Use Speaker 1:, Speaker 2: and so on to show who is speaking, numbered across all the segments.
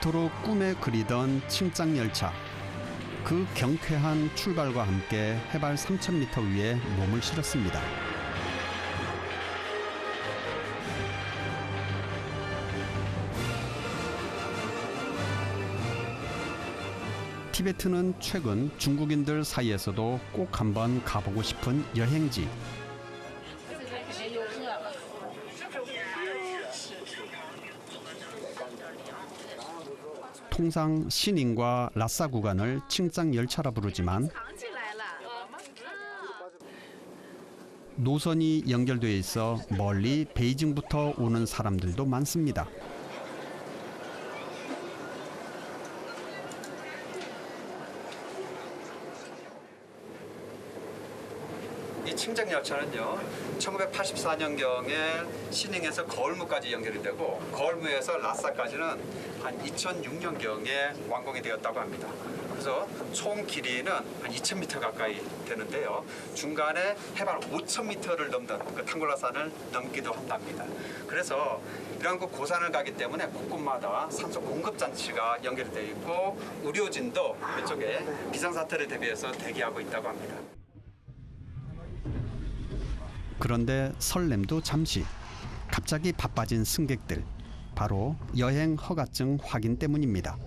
Speaker 1: 그토록 꿈에 그리던 칭짱열차. 그 경쾌한 출발과 함께 해발 3,000m 위에 몸을 실었습니다. 티베트는 최근 중국인들 사이에서도 꼭 한번 가보고 싶은 여행지. 통상 시닝과 라싸 구간을 칭짱열차라 부르지만 노선이 연결되어 있어 멀리 베이징부터 오는 사람들도 많습니다.
Speaker 2: 이 칭짱열차는요, 1984년경에 시닝에서 거울무까지 연결이 되고 거울무에서 라싸까지는 한 2006년경에 완공이 되었다고 합니다. 그래서 총 길이는 한 2,000m 가까이 되는데요. 중간에 해발 5,000m를 넘는 그 탕골라산을 넘기도 한답니다. 그래서 이런 그 고산을 가기 때문에 곳곳마다 산소 공급 장치가 연결되어 있고 의료진도 이쪽에 비상사태를 대비해서 대기하고 있다고 합니다.
Speaker 1: 그런데 설렘도 잠시. 갑자기 바빠진 승객들. 바로 여행 허가증 확인 때문입니다.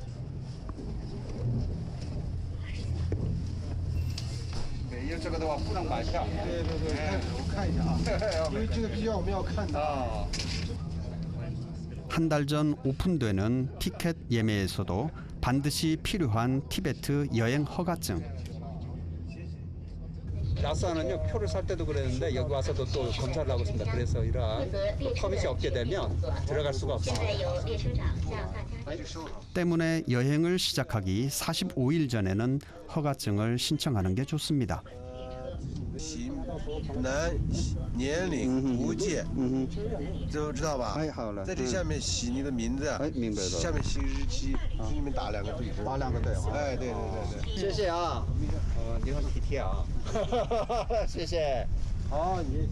Speaker 1: 한 달 전 오픈되는 티켓 예매에서도 반드시 필요한 티베트 여행 허가증.
Speaker 2: 라싸는요, 표를 살 때도 그랬는데 여기 와서도 또 검사를 하고 있습니다. 그래서 이러한 퍼밋이 없게 되면 들어갈 수가 없습니다.
Speaker 1: 때문에 여행을 시작하기 45일 전에는 허가증을 신청하는 게 좋습니다.
Speaker 3: 男年龄无界知道吧？
Speaker 1: 哎，好了。
Speaker 3: 在这下面写你的名字，
Speaker 1: 哎，明白了。
Speaker 3: 下面写日期，这里面打2个对，打2个对。哎，对对对对。
Speaker 2: 谢谢啊，你很体贴啊，谢谢。
Speaker 3: 好，你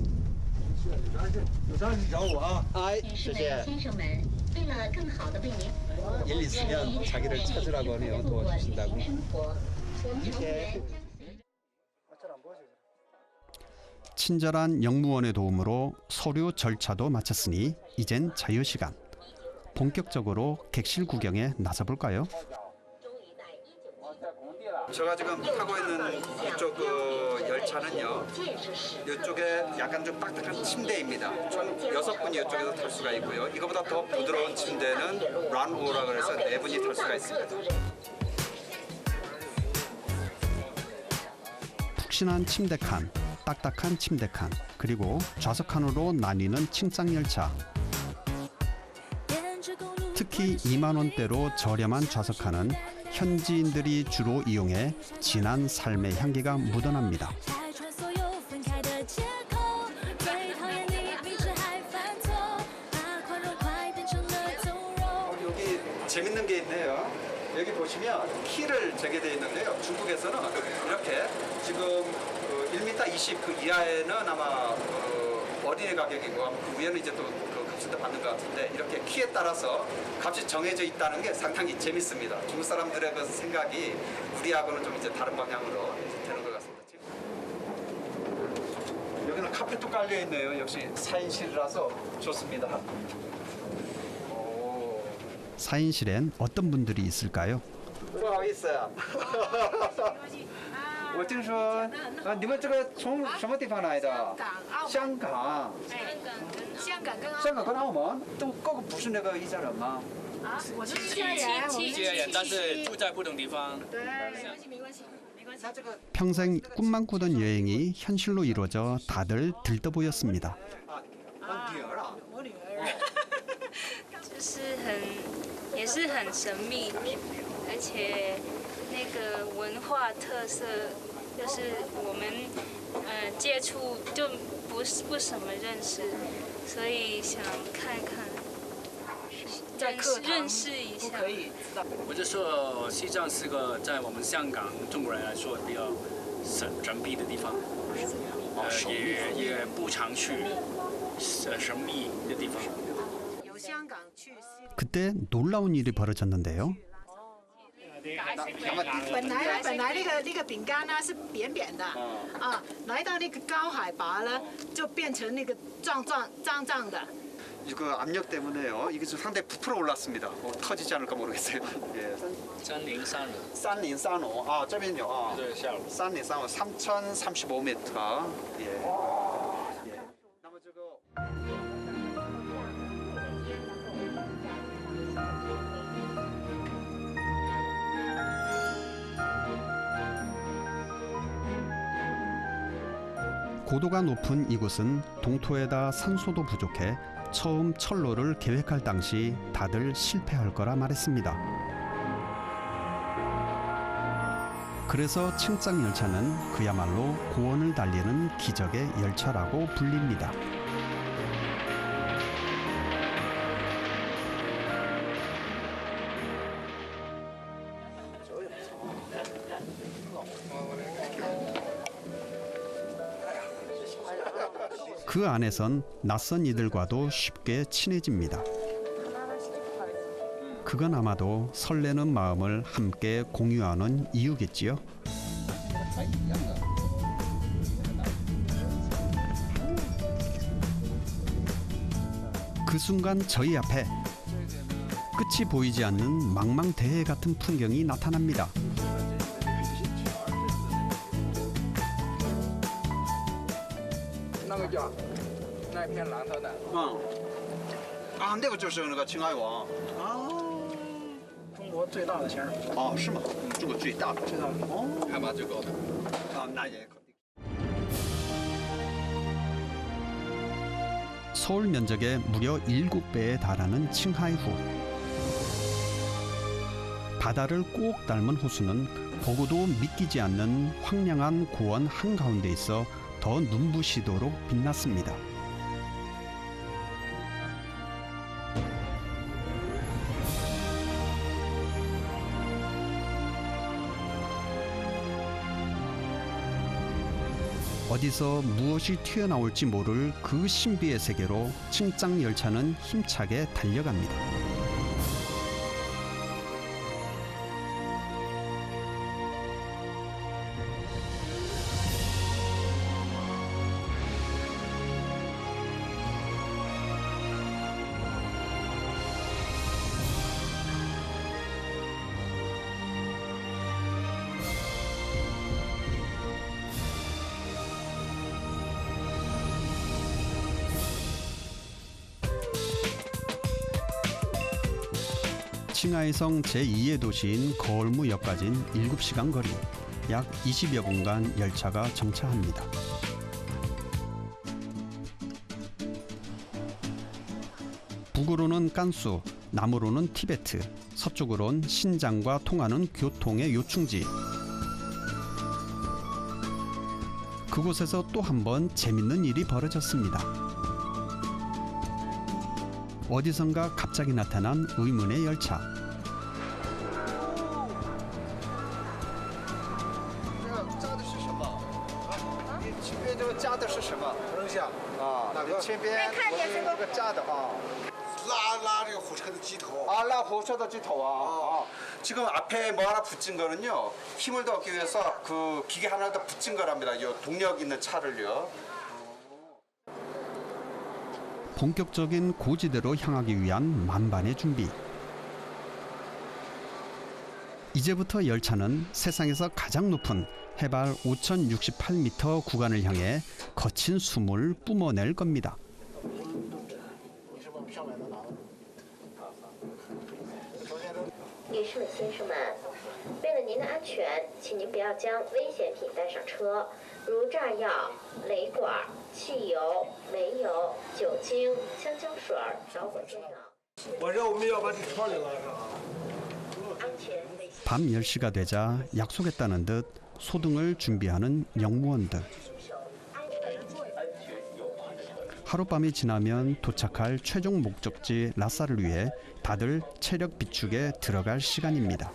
Speaker 3: 有啥你找我啊。
Speaker 2: 哎，谢谢。
Speaker 4: 先生们，为了更好的为您服务，
Speaker 2: 일 있으면 자기를 찾으라고 하네요. 도와주신다고.
Speaker 4: 生活，我们永远
Speaker 1: 친절한 영무원의 도움으로 서류 절차도 마쳤으니 이젠 자유시간. 본격적으로 객실 구경에 나서볼까요?
Speaker 2: 제가 지금 타고 있는 이쪽 그 열차는요, 이쪽에 약간 좀 딱딱한 침대입니다. 총 6분이 이쪽에서 탈 수가 있고요. 이거보다 더 부드러운 침대는 란오라 그래서 4분이 탈 수가 있습니다.
Speaker 1: 푹신한 침대 칸, 딱딱한 침대 칸, 그리고 좌석 칸으로 나뉘는 칭짱열차. 특히 2만 원대로 저렴한 좌석 칸은 현지인들이 주로 이용해 진한 삶의 향기가 묻어납니다.
Speaker 2: 여기 재밌는 게 있네요. 여기 보시면 키를 재게 되어 있는데요. 중국에서는 이렇게 지금 1m 20 그 이하에는 아마 어린이 가격이고 그 위에는 이제 또 그 값을 더 받는 것 같은데 이렇게 키에 따라서 값이 정해져 있다는 게 상당히 재밌습니다. 중국 사람들의 그 생각이 우리하고는 좀 이제 다른 방향으로 되는 것 같습니다. 여기는 카펫도 깔려 있네요. 역시 4인실이라서 좋습니다.
Speaker 1: 4인실엔 어떤 분들이 있을까요?
Speaker 2: 不好意思啊，我听说啊，你们这个从什么地方来的？香港。香港跟澳门都各个不是那个一家人吗？
Speaker 5: 我是亲戚人，但是住在不同地方。对，没关系。
Speaker 1: 평생 꿈만 꾸던 여행이 현실로 이루어져 다들 들떠 보였습니다.
Speaker 2: 女儿啊，
Speaker 5: 我女儿。就是也是很神秘，而且那个文化特色，就是我们接触就不什么认识，所以想看看，认识一下。
Speaker 6: 我就说西藏是个在我们香港中国人来说比较神秘的地方，也不常去神秘的地方。
Speaker 1: 그때 이때 놀라운 일이 벌어졌는데요.
Speaker 7: 本来那个饼干呢是扁扁的，来到那个高海拔呢，就变成那个胀的。
Speaker 2: 그 압력 때문에요. 이게 좀 상당히 부풀어 올랐습니다. 터지지 않을까 모르겠어요. 예.
Speaker 6: 303로.
Speaker 2: 303호. 아, 这边有啊.
Speaker 6: 对，下午。
Speaker 2: 303호 3035m. 예. 예. 那么这个
Speaker 1: 고도가 높은 이곳은 동토에다 산소도 부족해 처음 철로를 계획할 당시 다들 실패할 거라 말했습니다. 그래서 칭짱 열차는 그야말로 고원을 달리는 기적의 열차라고 불립니다. 그 안에선 낯선 이들과도 쉽게 친해집니다. 그건 아마도 설레는 마음을 함께 공유하는 이유겠지요. 그 순간 저희 앞에 끝이 보이지 않는 망망대해 같은 풍경이 나타납니다.
Speaker 2: 아, 那个就是那个青海王。
Speaker 8: 中国最大的仙人掌。
Speaker 2: 哦，是吗？中国最大的。
Speaker 8: 最大的。
Speaker 2: 哦，海拔最高的。啊，那也可以。
Speaker 1: 서울 면적의 무려 7배에 달하는 칭하이호. 바다를 꼭 닮은 호수는 보고도 믿기지 않는 황량한 고원 한가운데 있어 더 눈부시도록 빛났습니다. 어디서 무엇이 튀어나올지 모를 그 신비의 세계로 칭짱 열차는 힘차게 달려갑니다. 칭하이성 제2의 도시인 거울무역까지는 7시간 거리, 약 20여 분간 열차가 정차합니다. 북으로는 깐수, 남으로는 티베트, 서쪽으론 신장과 통하는 교통의 요충지. 그곳에서 또 한 번 재밌는 일이 벌어졌습니다. 어디선가 갑자기 나타난 의문의 열차.
Speaker 2: 加的是什么？你前面这个加的是什么？
Speaker 3: 等一下，
Speaker 2: 啊，
Speaker 3: 哪个？
Speaker 2: 前边这个加的啊。
Speaker 3: 拉这个火车的机头。
Speaker 2: 아, 라火车的 机头啊. 지금 앞에 뭐 하나 붙인 거는요. 힘을 더 얻기 위해서 그 기계 하나 더 붙인 거랍니다. 요 동력 있는 차를요.
Speaker 1: 본격적인 고지대로 향하기 위한 만반의 준비. 이제부터 열차는 세상에서 가장 높은 해발 5,068m 구간을 향해 거친 숨을 뿜어낼 겁니다.
Speaker 4: 女士们、先生们，为了您的安全，请您不要将危险品带上车，如炸药、雷管、汽油、煤油、酒精、香蕉水、着火箭药。
Speaker 3: 我这我们要把这车里拉上。
Speaker 4: 安全危险。
Speaker 1: 밤 10시가 되자 약속했다는 듯 소등을 준비하는 영무원들. 하룻밤이 지나면 도착할 최종 목적지 라싸를 위해 다들 체력 비축에 들어갈 시간입니다.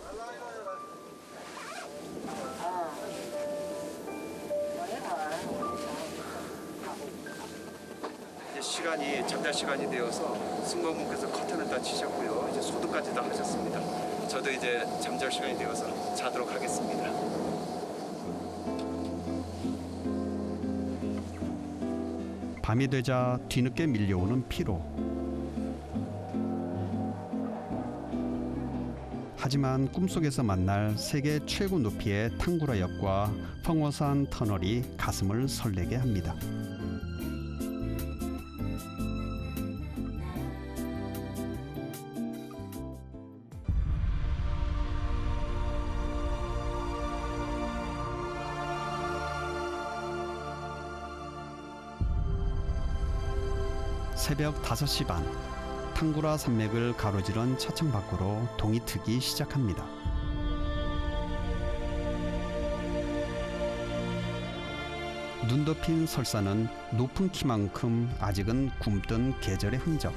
Speaker 2: 시간이 잠잘 시간이 되어서 승무원분께서 커튼을 다 치셨고요. 이제 소등까지 다 하셨습니다. 저도 이제 잠잘 시간이 되어서 자도록 하겠습니다.
Speaker 1: 밤이 되자 뒤늦게 밀려오는 피로. 하지만 꿈속에서 만날 세계 최고 높이의 탕구라역과 펑워산 터널이 가슴을 설레게 합니다. 새벽 5시 반, 탕구라 산맥을 가로지른 차창 밖으로 동이 트기 시작합니다. 눈 덮인 설산은 높은 키만큼 아직은 굼뜬 계절의 흔적.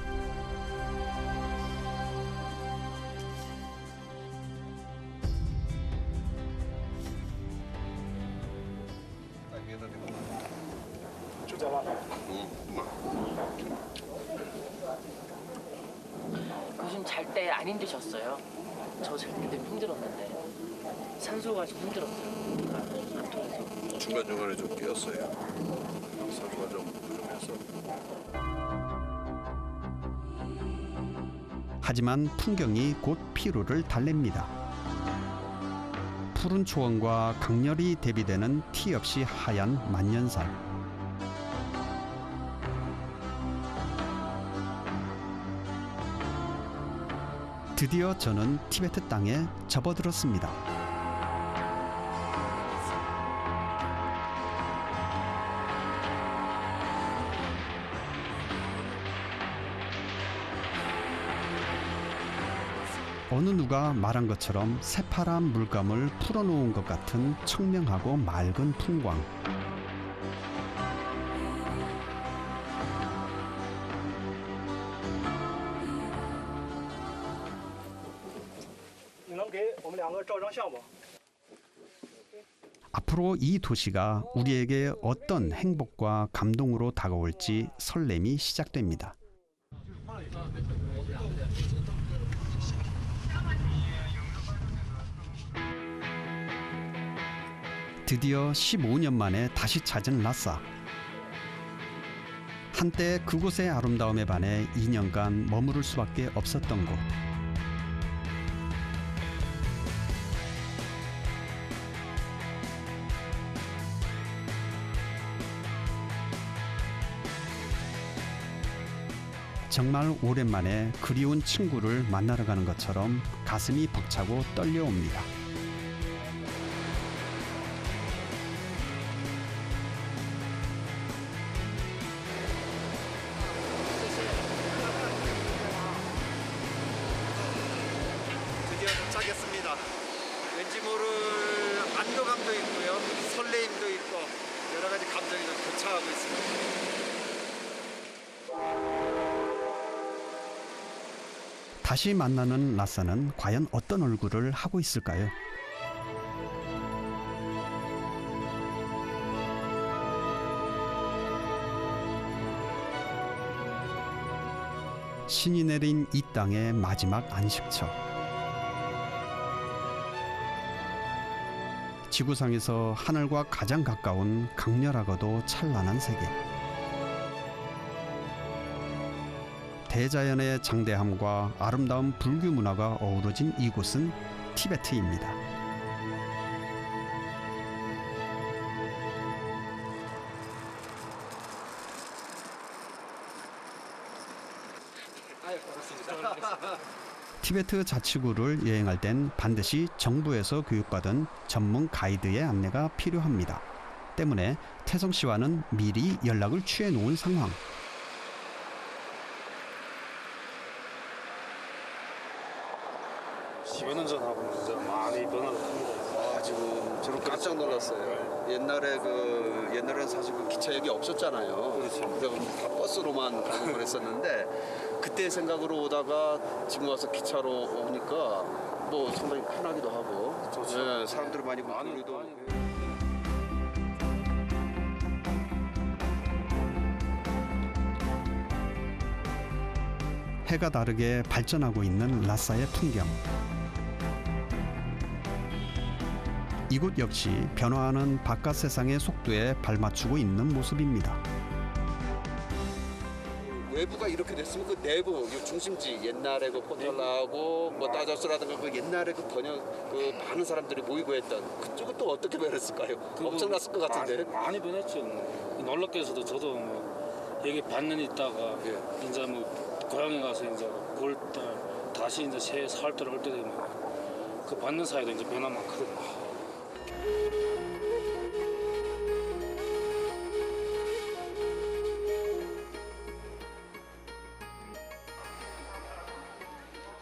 Speaker 9: 요즘 잘 때 안 힘드셨어요? 저 잘 때 힘들었는데 산소가 좀 힘들었어요. 그러니까 안 통해서.
Speaker 3: 중간중간에 좀 깨었어요. 산소가 좀 부족해서.
Speaker 1: 하지만 풍경이 곧 피로를 달랩니다. 푸른 초원과 강렬히 대비되는 티 없이 하얀 만년살. 드디어 저는 티베트 땅에 접어들었습니다. 어느 누가 말한 것처럼 새파란 물감을 풀어놓은 것 같은 청명하고 맑은 풍광. 앞으로 이 도시가 우리에게 어떤 행복과 감동으로 다가올지 설렘이 시작됩니다. 드디어 15년 만에 다시 찾은 라싸. 한때 그곳의 아름다움에 반해 2년간 머무를 수밖에 없었던 곳. 정말 오랜만에 그리운 친구를 만나러 가는 것처럼 가슴이 벅차고 떨려옵니다.
Speaker 2: 드디어 도착했습니다. 왠지 모를 안도감도 있고요, 설레임도 있고 여러 가지 감정이 좀 교차하고 있습니다.
Speaker 1: 다시 만나는 라싸는 과연 어떤 얼굴을 하고 있을까요? 신이 내린 이 땅의 마지막 안식처. 지구상에서 하늘과 가장 가까운 강렬하고도 찬란한 세계. 대자연의 장대함과 아름다운 불교 문화가 어우러진 이곳은 티베트입니다. 티베트 자치구를 여행할 땐 반드시 정부에서 교육받은 전문 가이드의 안내가 필요합니다. 때문에 태성 씨와는 미리 연락을 취해 놓은 상황.
Speaker 10: 10년 전하고 진짜 많이 변화를
Speaker 2: 지금 저는 깜짝 놀랐어요. 옛날에는 사실 그 기차역이 없었잖아요. 그래서 다 버스로만 가고 그랬었는데 그때 생각으로 오다가 지금 와서 기차로 오니까 뭐 상당히 편하기도 하고 네, 사람들이 많이 우리도
Speaker 1: 해가 다르게 발전하고 있는 라싸의 풍경. 이곳 역시 변화하는 바깥 세상의 속도에 발맞추고 있는 모습입니다.
Speaker 2: 외부가 이렇게 됐으면 그 내부 이 중심지 옛날에 그 포털라하고 뭐 따저스라든가 그 옛날에 그 번역 그 많은 사람들이 모이고 했던 그쪽은 또 어떻게 변했을까요? 엄청났을 것 같은데.
Speaker 10: 많이 변했죠. 놀랍게서도 저도 뭐 여기 반년 있다가 이제 뭐 고향에 가서 이제 9월달 다시 이제 새해 4월달 올 때 되면 그 반년 사이도 이제 변화 많거든요.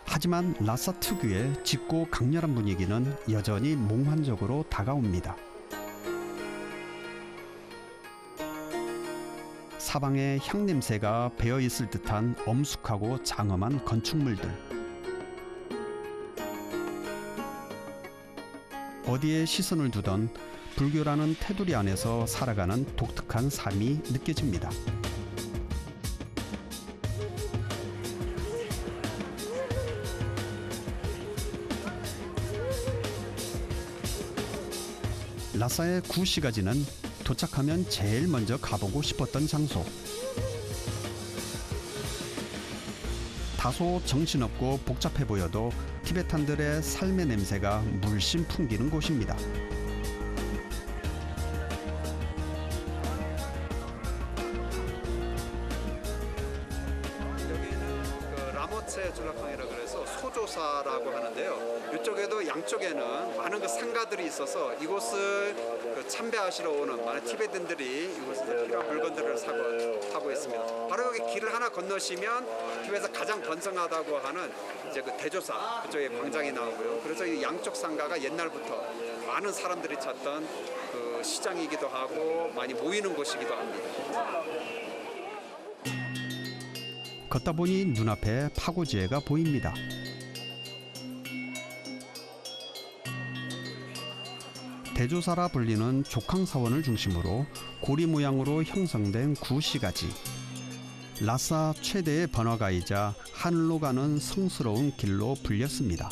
Speaker 1: 하지만 라싸 특유의 짙고 강렬한 분위기는 여전히 몽환적으로 다가옵니다. 사방에 향냄새가 배어있을 듯한 엄숙하고 장엄한 건축물들. 어디에 시선을 두던 불교라는 테두리 안에서 살아가는 독특한 삶이 느껴집니다. 라싸의 구시가지는 도착하면 제일 먼저 가보고 싶었던 장소. 다소 정신없고 복잡해 보여도 티베탄들의 삶의 냄새가 물씬 풍기는 곳입니다.
Speaker 2: 여기는 그 라모체 줄라팡이라 그래서 소조사라고 하는데요. 이쪽에도 양쪽에는 많은 그 상가들이 있어서 이곳을 그 참배하시러 오는 많은 티베탄들이 이곳에서 필요한 물건들을 사고 있습니다. 바로 여기 길을 하나 건너시면 티베트에서 가장 번성하다고 하는 이제 그 대조사 그쪽에 광장이 나오고요. 그래서 이 양쪽 상가가 옛날부터 많은 사람들이 찾던 그 시장이기도 하고 많이 모이는 곳이기도 합니다.
Speaker 1: 걷다 보니 눈앞에 파고지회가 보입니다. 대조사라 불리는 족항사원을 중심으로 고리 모양으로 형성된 구시가지. 라싸 최대의 번화가이자 하늘로 가는 성스러운 길로 불렸습니다.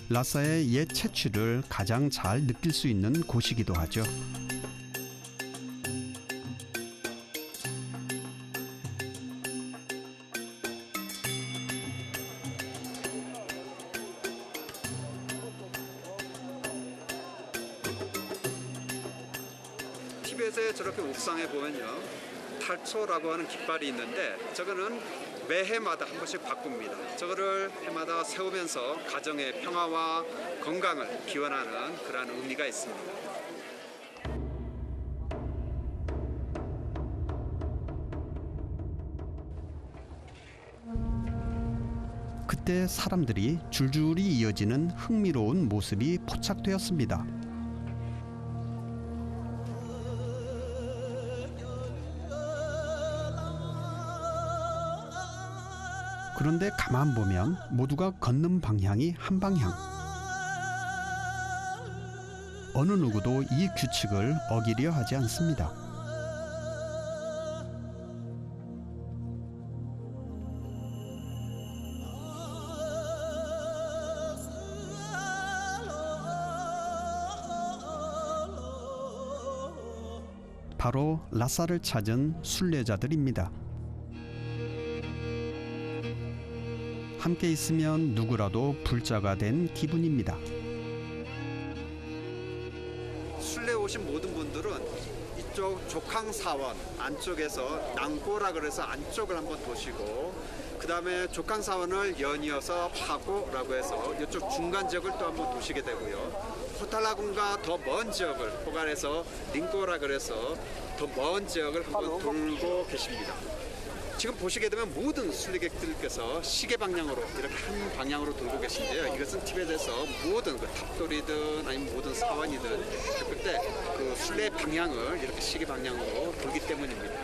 Speaker 1: 라싸의 옛 채취를 가장 잘 느낄 수 있는 곳이기도 하죠.
Speaker 2: 티벳에 저렇게 옥상에 보면요, 탈초라고 하는 깃발이 있는데 저거는 매해마다 한 번씩 바꿉니다. 저거를 해마다 세우면서 가정의 평화와 건강을 기원하는 그러한 의미가 있습니다.
Speaker 1: 그때 사람들이 줄줄이 이어지는 흥미로운 모습이 포착되었습니다. 그런데 가만 보면 모두가 걷는 방향이 한 방향. 어느 누구도 이 규칙을 어기려 하지 않습니다. 바로 라싸를 찾은 순례자들입니다. 함께 있으면 누구라도 불자가 된 기분입니다.
Speaker 2: 순례 오신 모든 분들은 이쪽 족항사원 안쪽에서 낭고라 그래서 안쪽을 한번 도시고, 그 다음에 족항사원을 연이어서 파고라고 해서 이쪽 중간 지역을 또 한번 도시게 되고요. 포탈라군과 더 먼 지역을 포괄해서 링고라 그래서 더 먼 지역을 한번 돌고 계십니다. 지금 보시게 되면 모든 순례객들께서 시계 방향으로 이렇게 한 방향으로 돌고 계신데요. 이것은 티벳에서 모든 그 탑돌이든 아니면 모든 사원이든 그때 그 순례 방향을 이렇게 시계 방향으로 돌기 때문입니다.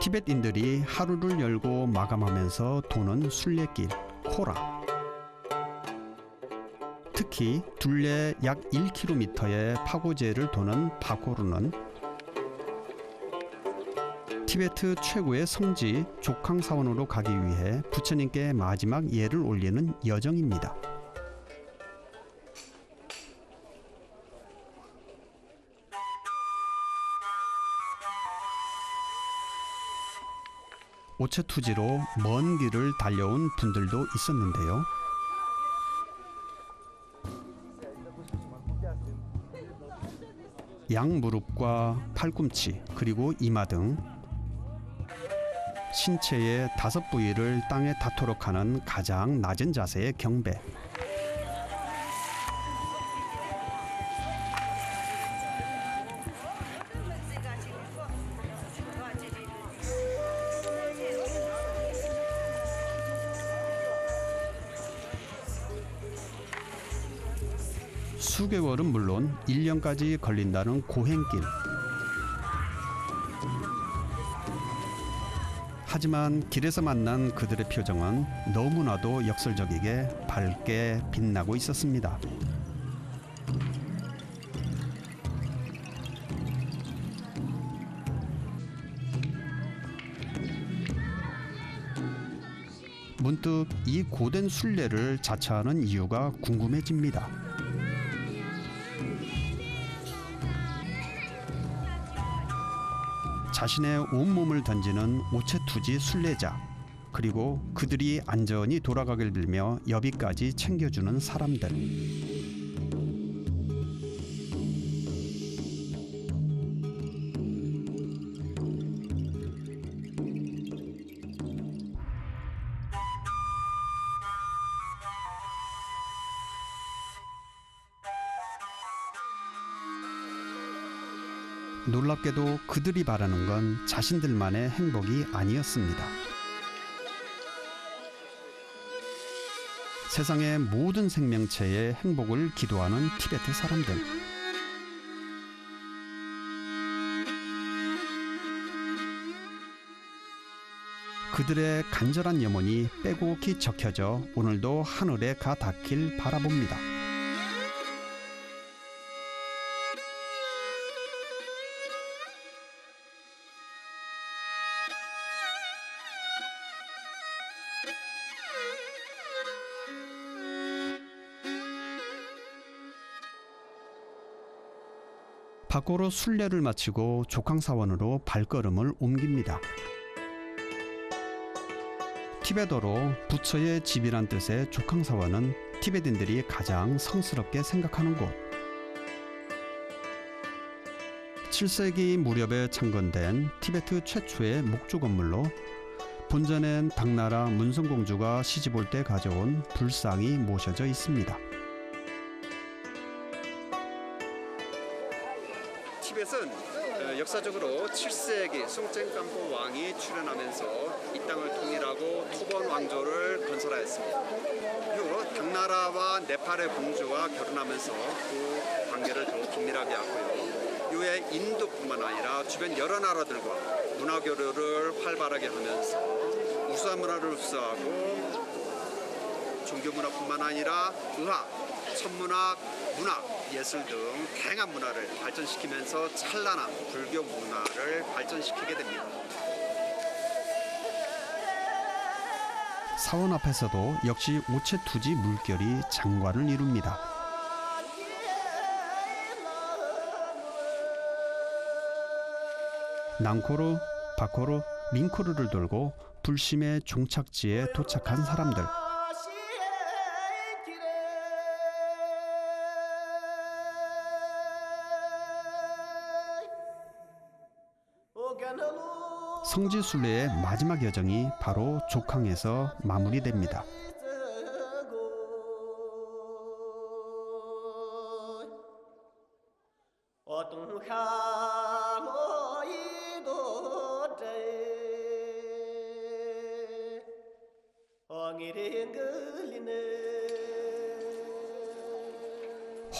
Speaker 1: 티벳인들이 하루를 열고 마감하면서 도는 순례길 코라. 특히 둘레 약 1km의 파고제를 도는 파고르는 티베트 최고의 성지 족항사원으로 가기 위해 부처님께 마지막 예를 올리는 여정입니다. 오체투지로 먼 길을 달려온 분들도 있었는데요. 양무릎과 팔꿈치 그리고 이마 등 신체의 5부위를 땅에 닿도록 하는 가장 낮은 자세의 경배. 수개월은 물론 1년까지 걸린다는 고행길. 하지만 길에서 만난 그들의 표정은 너무나도 역설적이게 밝게 빛나고 있었습니다. 문득 이 고된 순례를 자처하는 이유가 궁금해집니다. 자신의 온몸을 던지는 오체투지 순례자, 그리고 그들이 안전히 돌아가길 빌며 여비까지 챙겨주는 사람들. 놀랍게도 그들이 바라는 건 자신들만의 행복이 아니었습니다. 세상의 모든 생명체의 행복을 기도하는 티베트 사람들. 그들의 간절한 염원이 빼곡히 적혀져 오늘도 하늘에 가 닿길 바라봅니다. 파고르 순례를 마치고 족항사원으로 발걸음을 옮깁니다. 티베트어로 부처의 집이란 뜻의 족항사원은 티베트인들이 가장 성스럽게 생각하는 곳. 7세기 무렵에 창건된 티베트 최초의 목조 건물로 본전엔 당나라 문성공주가 시집올 때 가져온 불상이 모셔져 있습니다.
Speaker 2: 티벳은 역사적으로 7세기 숭쨘kampo 왕이 출현하면서 이 땅을 통일하고 토번 왕조를 건설하였습니다. 이후 당나라와 네팔의 공주와 결혼하면서 그 관계를 더욱 긴밀하게 하고요. 이후에 인도뿐만 아니라 주변 여러 나라들과 문화 교류를 활발하게 하면서 우수한 문화를 흡수하고 종교 문화뿐만 아니라 의학, 천문학, 문학, 예술 등 다양한 문화를 발전시키면서 찬란한 불교 문화를 발전시키게 됩니다.
Speaker 1: 사원 앞에서도 역시 오체투지 물결이 장관을 이룹니다. 낭코르, 바코르, 밍코르를 돌고 불심의 종착지에 도착한 사람들. 성지순례의 마지막 여정이 바로 족항에서 마무리됩니다.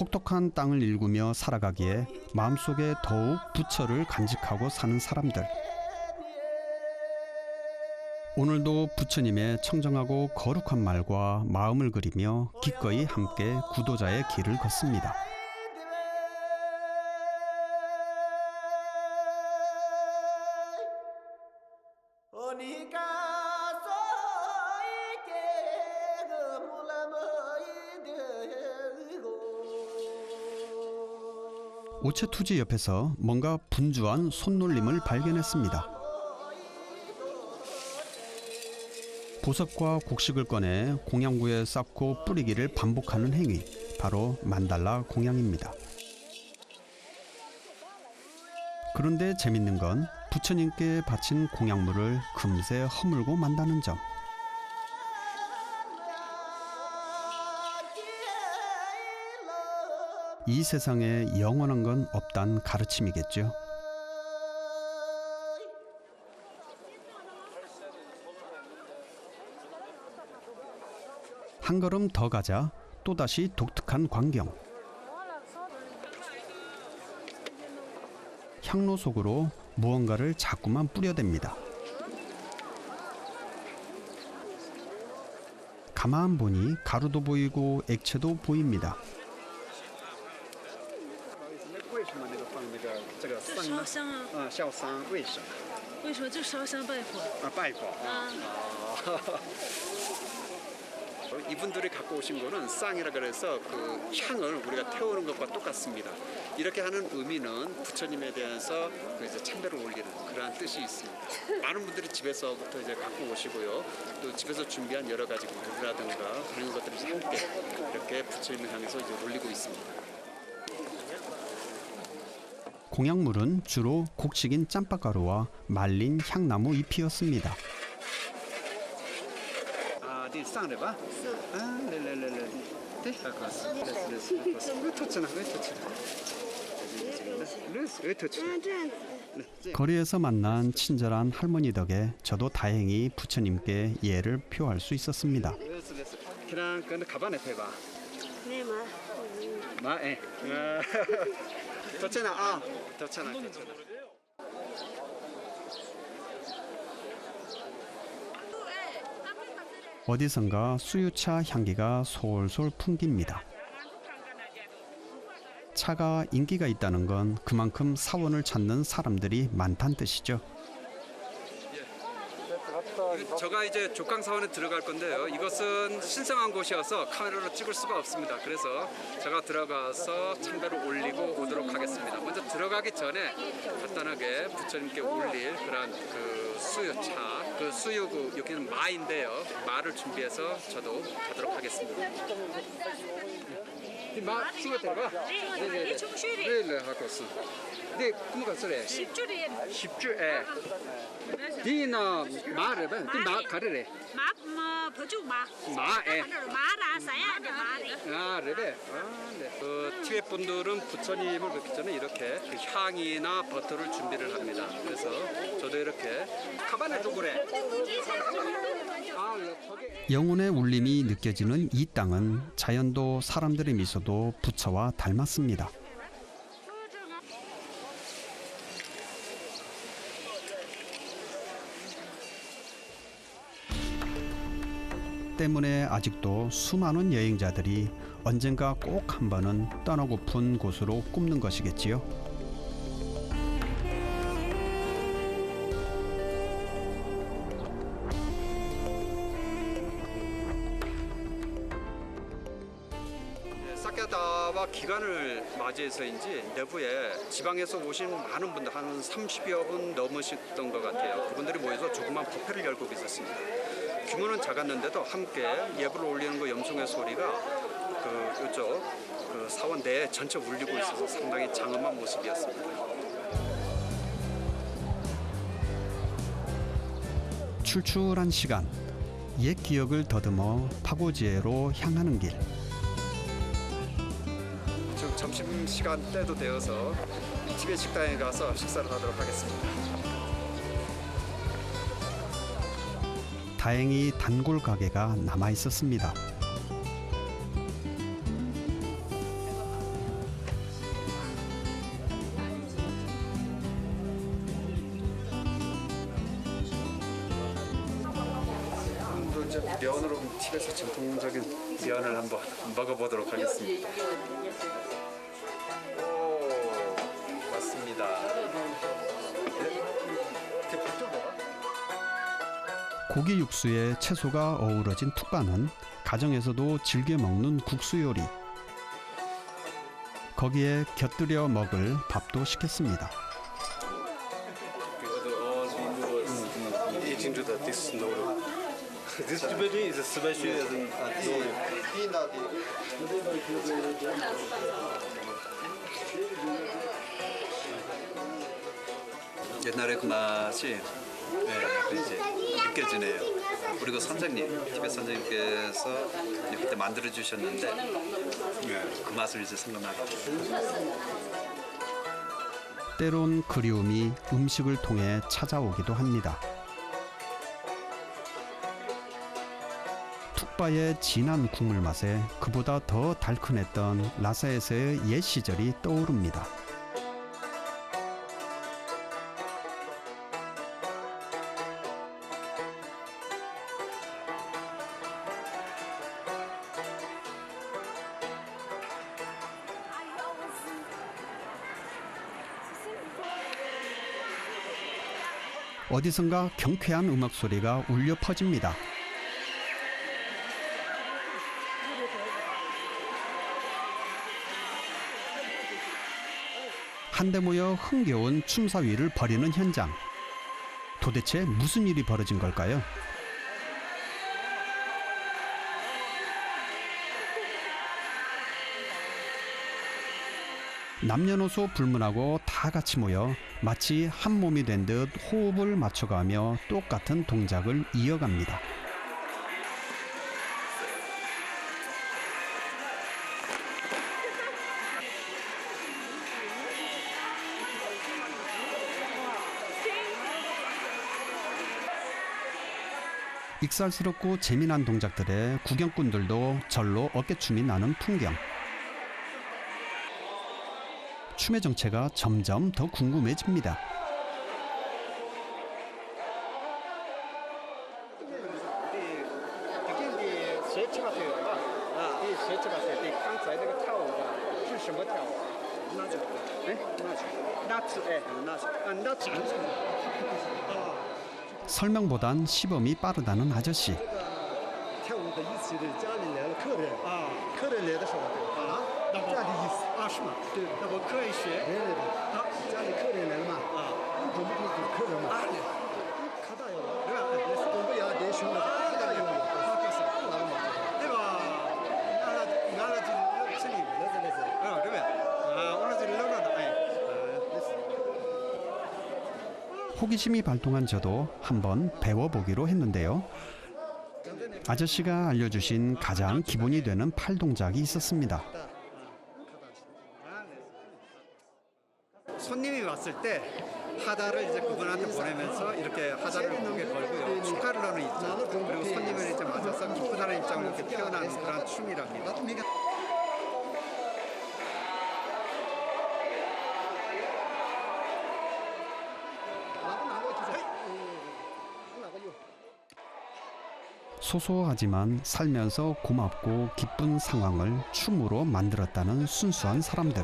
Speaker 1: 혹독한 땅을 일구며 살아가기에 마음속에 더욱 부처를 간직하고 사는 사람들. 오늘도 부처님의 청정하고 거룩한 말과 마음을 그리며 기꺼이 함께 구도자의 길을 걷습니다. 오체투지 옆에서 뭔가 분주한 손놀림을 발견했습니다. 보석과 곡식을 꺼내 공양구에 쌓고 뿌리기를 반복하는 행위, 바로 만달라 공양입니다. 그런데 재밌는 건 부처님께 바친 공양물을 금세 허물고 만다는 점. 이 세상에 영원한 건 없단 가르침이겠죠. 한 걸음 더 가자 또다시 독특한 광경. 향로 속으로 무언가를 자꾸만 뿌려댑니다. 가만 보니 가루도 보이고 액체도 보입니다.
Speaker 2: 为什么那个放那个这个香呢？
Speaker 11: 烧香啊！
Speaker 2: 烧香为什么？
Speaker 11: 为什么就烧香拜佛？
Speaker 2: 拜佛啊。 이분들이 갖고 오신 거는 쌍이라 그래서 그 향을 우리가 태우는 것과 똑같습니다. 이렇게 하는 의미는 부처님에 대해서 그 이제 참배를 올리는 그러한 뜻이 있습니다. 많은 분들이 집에서부터 이제 갖고 오시고요. 또 집에서 준비한 여러 가지 물이라든가 그런 것들이 함께 이렇게 부처님을 향해서 이제 올리고 있습니다.
Speaker 1: 공양물은 주로 곡식인 짬밥가루와 말린 향나무 잎이었습니다.
Speaker 2: 对，上来吧。是。啊，来，对，好，왜 터치나? 왜 터치?
Speaker 1: 거리에서 만난 친절한 할머니 덕에 저도 다행히 부처님께 예를 표할 수 있었습니다.
Speaker 2: 그냥 그 가방에 대봐.
Speaker 11: 네,
Speaker 2: 마, 예. 터치나, 아, 터치나.
Speaker 1: 어디선가 수유차 향기가 솔솔 풍깁니다. 차가 인기가 있다는 건 그만큼 사원을 찾는 사람들이 많다는 뜻이죠.
Speaker 2: 제가 이제 족강사원에 들어갈 건데요. 이것은 신성한 곳이어서 카메라로 찍을 수가 없습니다. 그래서 제가 들어가서 참배를 올리고 오도록 하겠습니다. 먼저 들어가기 전에 간단하게 부처님께 올릴 그런 그 수유차, 그 수유 여기는 마인데요. 마를 준비해서 저도 가도록 하겠습니다. 마 수가 들어가? 네, 하고 있어. 네, 그거 쓰래.
Speaker 11: 10줄이에요.
Speaker 2: 10줄. 디나 마를 봐. 마 가르래.
Speaker 11: 마 버죽 마.
Speaker 2: 마에.
Speaker 11: 마라 사야 돼 마래.
Speaker 2: 아, 그래. 아, 네. 그 티베트 분들은 부처님을 뵙기 전에 이렇게 그 향이나 버터를 준비를 합니다. 그래서 저도 이렇게 가방에 두고 그래.
Speaker 1: 영혼의 울림이 느껴지는 이 땅은 자연도 사람들의 미소도 부처와 닮았습니다. 때문에 아직도 수많은 여행자들이 언젠가 꼭 한 번은 떠나고픈 곳으로 꼽는 것이겠지요.
Speaker 2: 사케다와 기간을 맞이해서인지 내부에 지방에서 오신 많은 분들 한 30여 분 넘으셨던 것 같아요. 그분들이 모여서 조그만 뷔페를 열고 있었습니다. 규모는 작았는데도 함께 예불을 올리는 그 염송의 소리가 그 이쪽 그 사원 내에 전체 울리고 있어서 상당히 장엄한 모습이었습니다.
Speaker 1: 출출한 시간, 옛 기억을 더듬어 파고지에로 향하는 길.
Speaker 2: 지금 점심시간 때도 되어서 티베트 식당에 가서 식사를 하도록 하겠습니다.
Speaker 1: 다행히 단골 가게가 남아 있었습니다.
Speaker 2: 이제 면으로 티벳의 전통적인 면을 한번 먹어보도록 하겠습니다. 오, 맞습니다.
Speaker 1: 고기 육수에 채소가 어우러진 툭바는 가정에서도 즐겨 먹는 국수 요리. 거기에 곁들여 먹을 밥도 시켰습니다.
Speaker 3: This Tibetan is special as noodle.
Speaker 2: 옛날에 그 맛이 이제 느껴지네요. 그리고 선생님, 티벳 선생님께서 그때 만들어 주셨는데 그 맛을 이제 생각나게 돼요.
Speaker 1: 때론 그리움이 음식을 통해 찾아오기도 합니다. 툭바의 진한 국물 맛에 그보다 더 달큰했던 라사에서의 옛 시절이 떠오릅니다. 어디선가 경쾌한 음악 소리가 울려 퍼집니다. 한데 모여 흥겨운 춤사위를 벌이는 현장. 도대체 무슨 일이 벌어진 걸까요? 남녀노소 불문하고 다 같이 모여 마치 한 몸이 된 듯 호흡을 맞춰가며 똑같은 동작을 이어갑니다. 익살스럽고 재미난 동작들에 구경꾼들도 절로 어깨춤이 나는 풍경. 춤의 정체가 점점 더 궁금해집니다. 설명보단 시범이 빠르다는 아저씨. 호기심이 발동한 저도 한번 배워보기로 했는데요. 아저씨가 알려주신 가장 기본이 되는 팔 동작이 있었습니다.
Speaker 2: 손님이 왔을 때 하다를 이제 그분한테 보내면서 이렇게 하다를 목에 걸고요. 축하를 있죠. 그리고 손님을 이제 맞아서 기쁘다는 입장을 이렇게 표현하는 그런 춤이랍니다.
Speaker 1: 소소하지만 살면서 고맙고 기쁜 상황을 춤으로 만들었다는 순수한 사람들.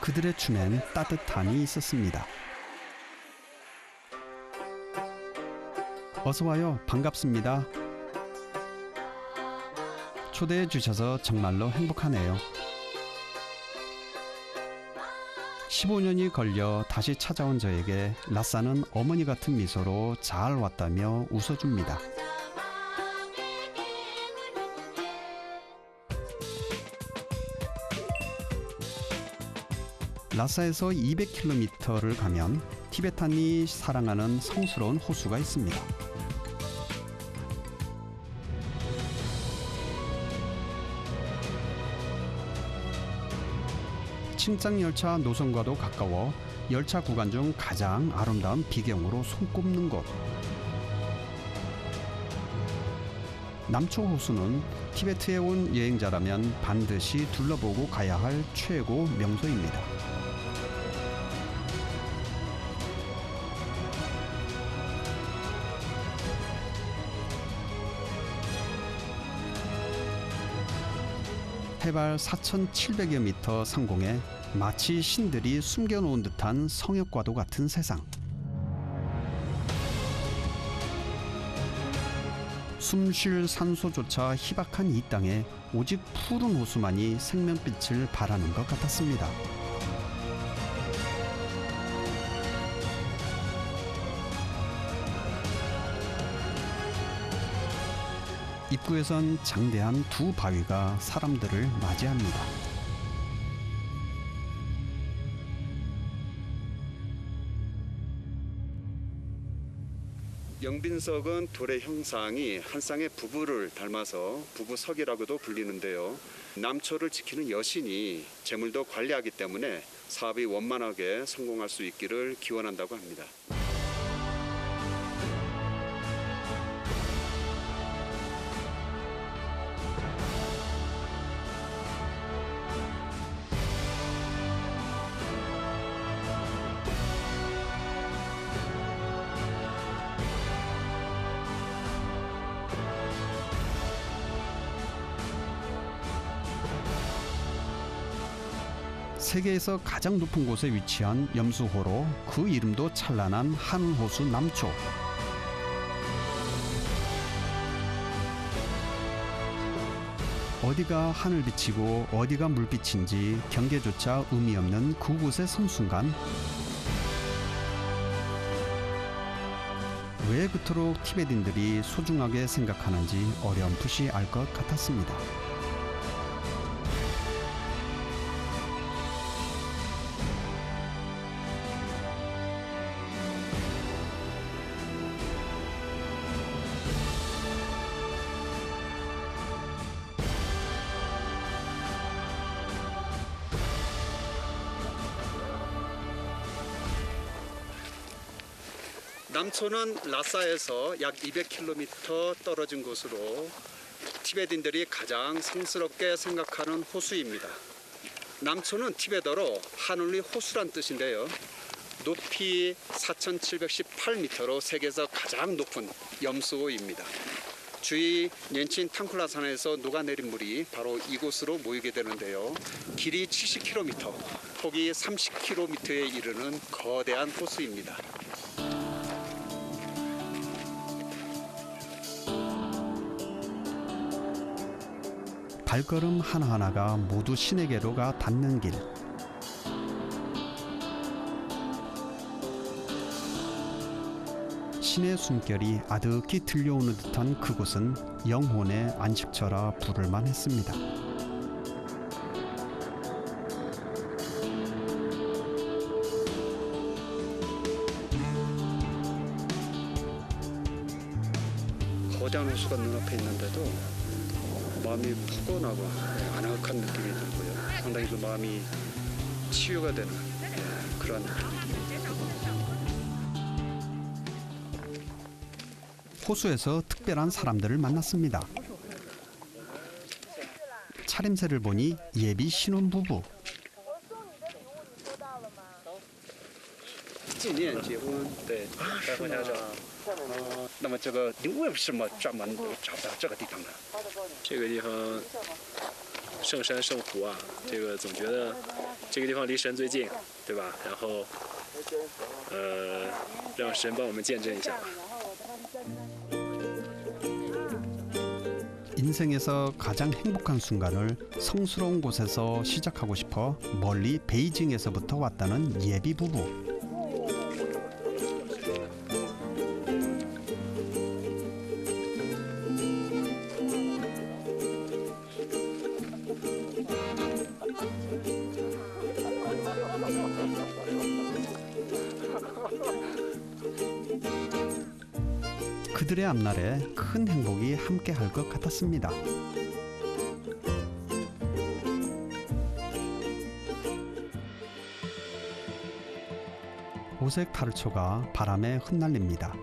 Speaker 1: 그들의 춤엔 따뜻함이 있었습니다. 어서 와요. 반갑습니다. 초대해 주셔서 정말로 행복하네요. 15년이 걸려 다시 찾아온 저에게 라사는 어머니 같은 미소로 잘 왔다며 웃어줍니다. 라사에서 200km를 가면 티베탄이 사랑하는 성스러운 호수가 있습니다. 칭짱열차 노선과도 가까워 열차 구간 중 가장 아름다운 비경으로 손꼽는 곳. 남초 호수는 티베트에 온 여행자라면 반드시 둘러보고 가야 할 최고 명소입니다. 해발 4,700여 미터 상공에 마치 신들이 숨겨놓은 듯한 성역과도 같은 세상. 숨쉴 산소조차 희박한 이 땅에 오직 푸른 호수만이 생명빛을 발하는 것 같았습니다. 입구에선 장대한 두 바위가 사람들을 맞이합니다.
Speaker 2: 영빈석은 돌의 형상이 한 쌍의 부부를 닮아서 부부석이라고도 불리는데요. 남초를 지키는 여신이 재물도 관리하기 때문에 사업이 원만하게 성공할 수 있기를 기원한다고 합니다.
Speaker 1: 세계에서 가장 높은 곳에 위치한 염수호로 그 이름도 찬란한 하늘호수 남초. 어디가 하늘빛이고 어디가 물빛인지 경계조차 의미 없는 그곳에 선 순간 왜 그토록 티베트인들이 소중하게 생각하는지 어렴풋이 알 것 같았습니다.
Speaker 2: 남초는 라싸에서 약 200km 떨어진 곳으로 티베트인들이 가장 성스럽게 생각하는 호수입니다. 남초는 티베트어로 하늘리 호수란 뜻인데요. 높이 4,718m로 세계에서 가장 높은 염수호입니다. 주위 년친 탕쿨라산에서 녹아내린 물이 바로 이곳으로 모이게 되는데요. 길이 70km, 폭이 30km에 이르는 거대한 호수입니다.
Speaker 1: 발걸음 하나하나가 모두 신에게로 가 닿는 길. 신의 숨결이 아득히 들려오는 듯한 그곳은 영혼의 안식처라 부를만 했습니다.
Speaker 2: 거대한 호수가 눈앞에 있는데도 마음이 포근하고 아늑한 느낌이 들고요. 상당히 그 마음이 치유가 되는 그런
Speaker 1: 호수에서 특별한 사람들을 만났습니다. 차림새를 보니 예비 신혼부부.
Speaker 2: 纪念结婚，对，带回家照。那么这个你为什么专门找到这个地方呢？
Speaker 12: 这个地方圣山圣湖啊，这个总觉得这个地方离神最近，对吧？然后让神帮我们见证一下吧。
Speaker 1: 인생에서 가장 행복한 순간을 성스러운 곳에서 시작하고 싶어 멀리 베이징에서부터 왔다는 예비 부부. 그들의 앞날에 큰 행복이 함께할 것 같았습니다. 오색 타르초가 바람에 흩날립니다.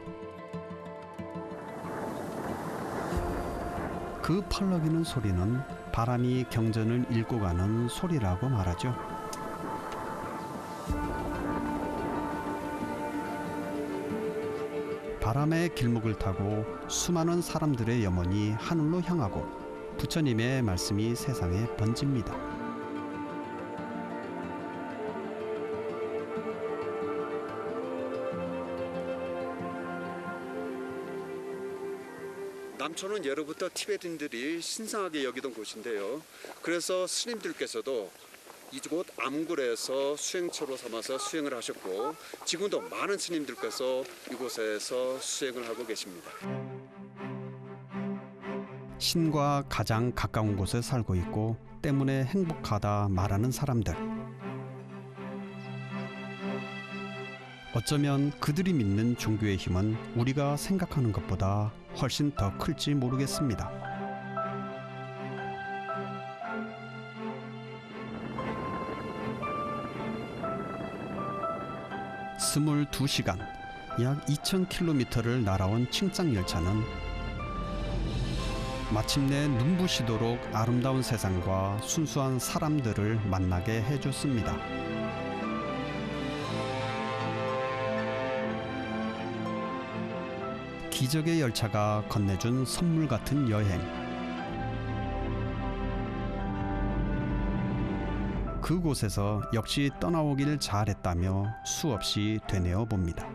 Speaker 1: 그 펄럭이는 소리는 바람이 경전을 읽고 가는 소리라고 말하죠. 바람의 길목을 타고 수많은 사람들의 염원이 하늘로 향하고 부처님의 말씀이 세상에 번집니다.
Speaker 2: 남촌은 예로부터 티베트인들이 신성하게 여기던 곳인데요. 그래서 스님들께서도 이곳 암굴에서 수행처로 삼아서 수행을 하셨고 지금도 많은 스님들께서 이곳에서 수행을 하고 계십니다.
Speaker 1: 신과 가장 가까운 곳에 살고 있고 때문에 행복하다 말하는 사람들. 어쩌면 그들이 믿는 종교의 힘은 우리가 생각하는 것보다 훨씬 더 클지 모르겠습니다. (22시간) 약 2,000km를 날아온 칭짱열차는 마침내 눈부시도록 아름다운 세상과 순수한 사람들을 만나게 해줬습니다. 기적의 열차가 건네준 선물 같은 여행. 그곳에서 역시 떠나오길 잘했다며 수없이 되뇌어 봅니다.